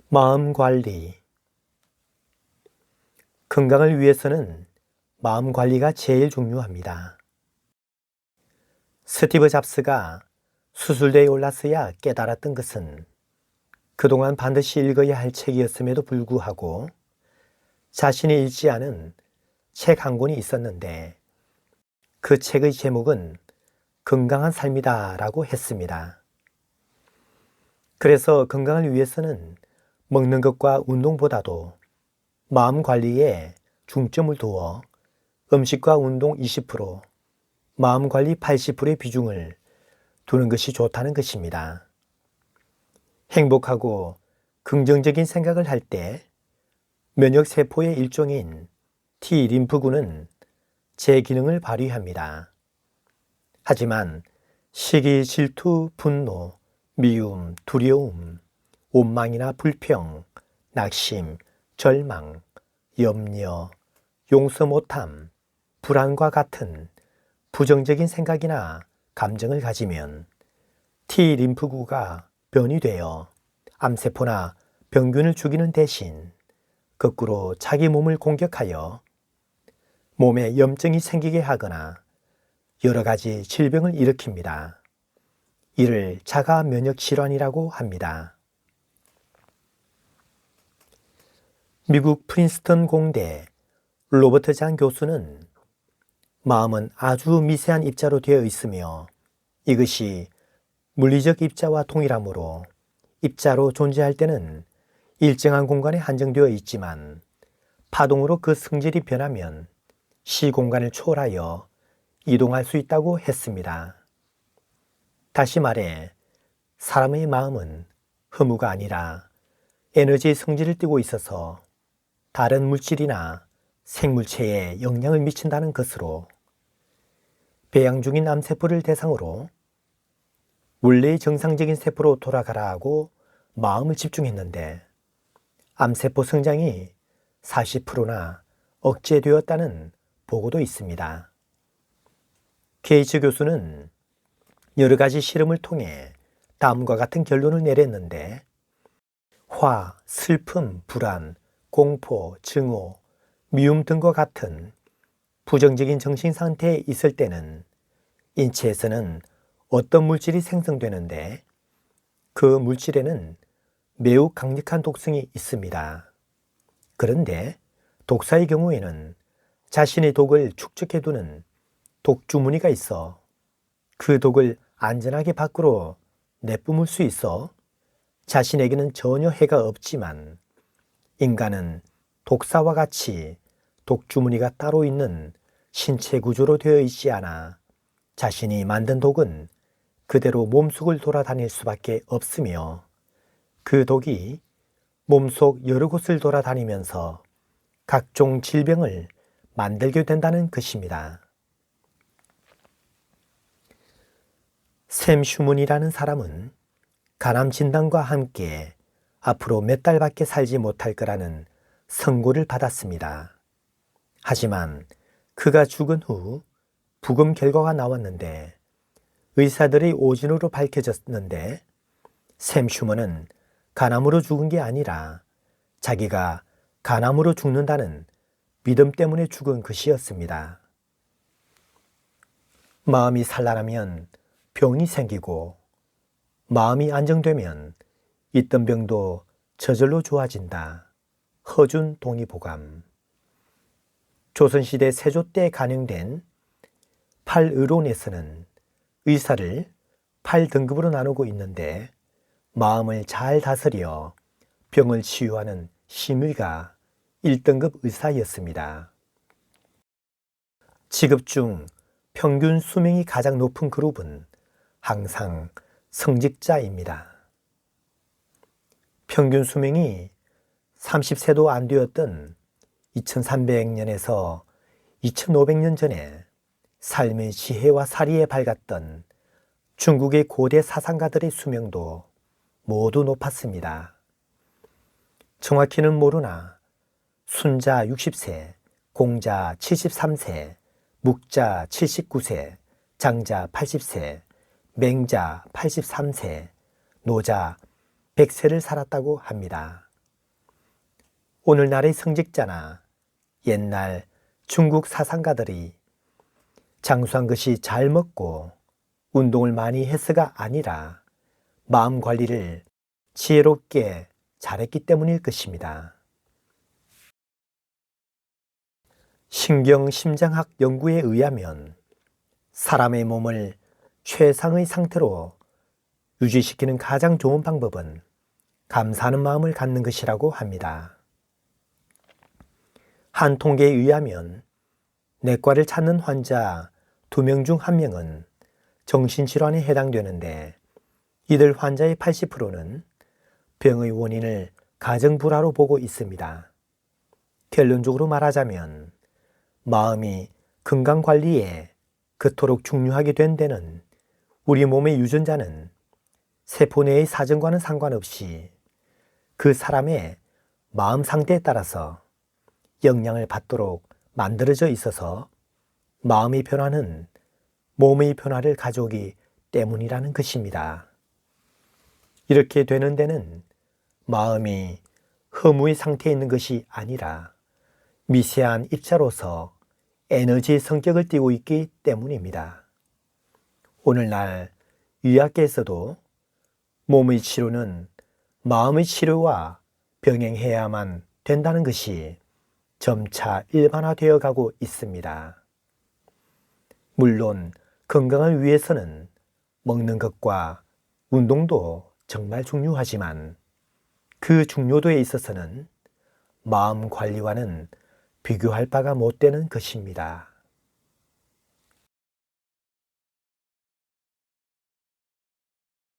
마음 관리. 건강을 위해서는 마음 관리가 제일 중요합니다. 스티브 잡스가 수술대에 올랐어야 깨달았던 것은 그동안 반드시 읽어야 할 책이었음에도 불구하고 자신이 읽지 않은 책 한 권이 있었는데 그 책의 제목은 건강한 삶이다 라고 했습니다. 그래서 건강을 위해서는 먹는 것과 운동보다도 마음 관리에 중점을 두어 음식과 운동 20%, 마음 관리 80%의 비중을 두는 것이 좋다는 것입니다. 행복하고 긍정적인 생각을 할 때 면역세포의 일종인 T 림프구는 제 기능을 발휘합니다. 하지만 시기, 질투, 분노, 미움, 두려움, 원망이나 불평, 낙심, 절망, 염려, 용서 못함, 불안과 같은 부정적인 생각이나 감정을 가지면 T 림프구가 변이되어 암세포나 병균을 죽이는 대신 거꾸로 자기 몸을 공격하여 몸에 염증이 생기게 하거나 여러 가지 질병을 일으킵니다. 이를 자가 면역 질환이라고 합니다. 미국 프린스턴 공대 로버트 장 교수는 마음은 아주 미세한 입자로 되어 있으며 이것이 물리적 입자와 동일하므로 입자로 존재할 때는 일정한 공간에 한정되어 있지만 파동으로 그 성질이 변하면 시공간을 초월하여 이동할 수 있다고 했습니다. 다시 말해 사람의 마음은 허무가 아니라 에너지의 성질을 띠고 있어서 다른 물질이나 생물체에 영향을 미친다는 것으로 배양 중인 암세포를 대상으로 원래의 정상적인 세포로 돌아가라 하고 마음을 집중했는데 암세포 성장이 40%나 억제되었다는 보고도 있습니다. 게이츠 교수는 여러 가지 실험을 통해 다음과 같은 결론을 내렸는데 화, 슬픔, 불안, 공포, 증오, 미움 등과 같은 부정적인 정신 상태에 있을 때는 인체에서는 어떤 물질이 생성되는데 그 물질에는 매우 강력한 독성이 있습니다. 그런데 독사의 경우에는 자신의 독을 축적해두는 독주머니가 있어 그 독을 안전하게 밖으로 내뿜을 수 있어 자신에게는 전혀 해가 없지만 인간은 독사와 같이 독주머니가 따로 있는 신체 구조로 되어 있지 않아 자신이 만든 독은 그대로 몸속을 돌아다닐 수밖에 없으며 그 독이 몸속 여러 곳을 돌아다니면서 각종 질병을 만들게 된다는 것입니다. 샘 슈문이라는 사람은 간암 진단과 함께 앞으로 몇 달밖에 살지 못할 거라는 선고를 받았습니다. 하지만 그가 죽은 후 부검 결과가 나왔는데 의사들의 오진으로 밝혀졌는데 샘 슈먼은 간암으로 죽은 게 아니라 자기가 간암으로 죽는다는 믿음 때문에 죽은 것이었습니다. 마음이 산란하면 병이 생기고 마음이 안정되면 있던 병도 저절로 좋아진다. 허준 동의보감. 조선시대 세조 때 간행된 팔의론에서는 의사를 8등급으로 나누고 있는데 마음을 잘 다스려 병을 치유하는 심의가 1등급 의사였습니다. 직업 중 평균 수명이 가장 높은 그룹은 항상 성직자입니다. 평균 수명이 30세도 안 되었던 2300년에서 2500년 전에 삶의 지혜와 사리에 밝았던 중국의 고대 사상가들의 수명도 모두 높았습니다. 정확히는 모르나 순자 60세, 공자 73세, 묵자 79세, 장자 80세, 맹자 83세, 노자 100세를 살았다고 합니다. 오늘날의 성직자나 옛날 중국 사상가들이 장수한 것이 잘 먹고 운동을 많이 했어가 아니라 마음 관리를 지혜롭게 잘했기 때문일 것입니다. 신경심장학 연구에 의하면 사람의 몸을 최상의 상태로 유지시키는 가장 좋은 방법은 감사하는 마음을 갖는 것이라고 합니다. 한 통계에 의하면 내과를 찾는 환자 2명 중 1명은 정신질환에 해당되는데 이들 환자의 80%는 병의 원인을 가정불화로 보고 있습니다. 결론적으로 말하자면 마음이 건강관리에 그토록 중요하게 된 데는 우리 몸의 유전자는 세포 내의 사정과는 상관없이 그 사람의 마음 상태에 따라서 영향을 받도록 만들어져 있어서 마음의 변화는 몸의 변화를 가져오기 때문이라는 것입니다. 이렇게 되는 데는 마음이 허무의 상태에 있는 것이 아니라 미세한 입자로서 에너지의 성격을 띠고 있기 때문입니다. 오늘날 의학계에서도 몸의 치료는 마음의 치료와 병행해야만 된다는 것이 점차 일반화되어 가고 있습니다. 물론 건강을 위해서는 먹는 것과 운동도 정말 중요하지만 그 중요도에 있어서는 마음 관리와는 비교할 바가 못 되는 것입니다.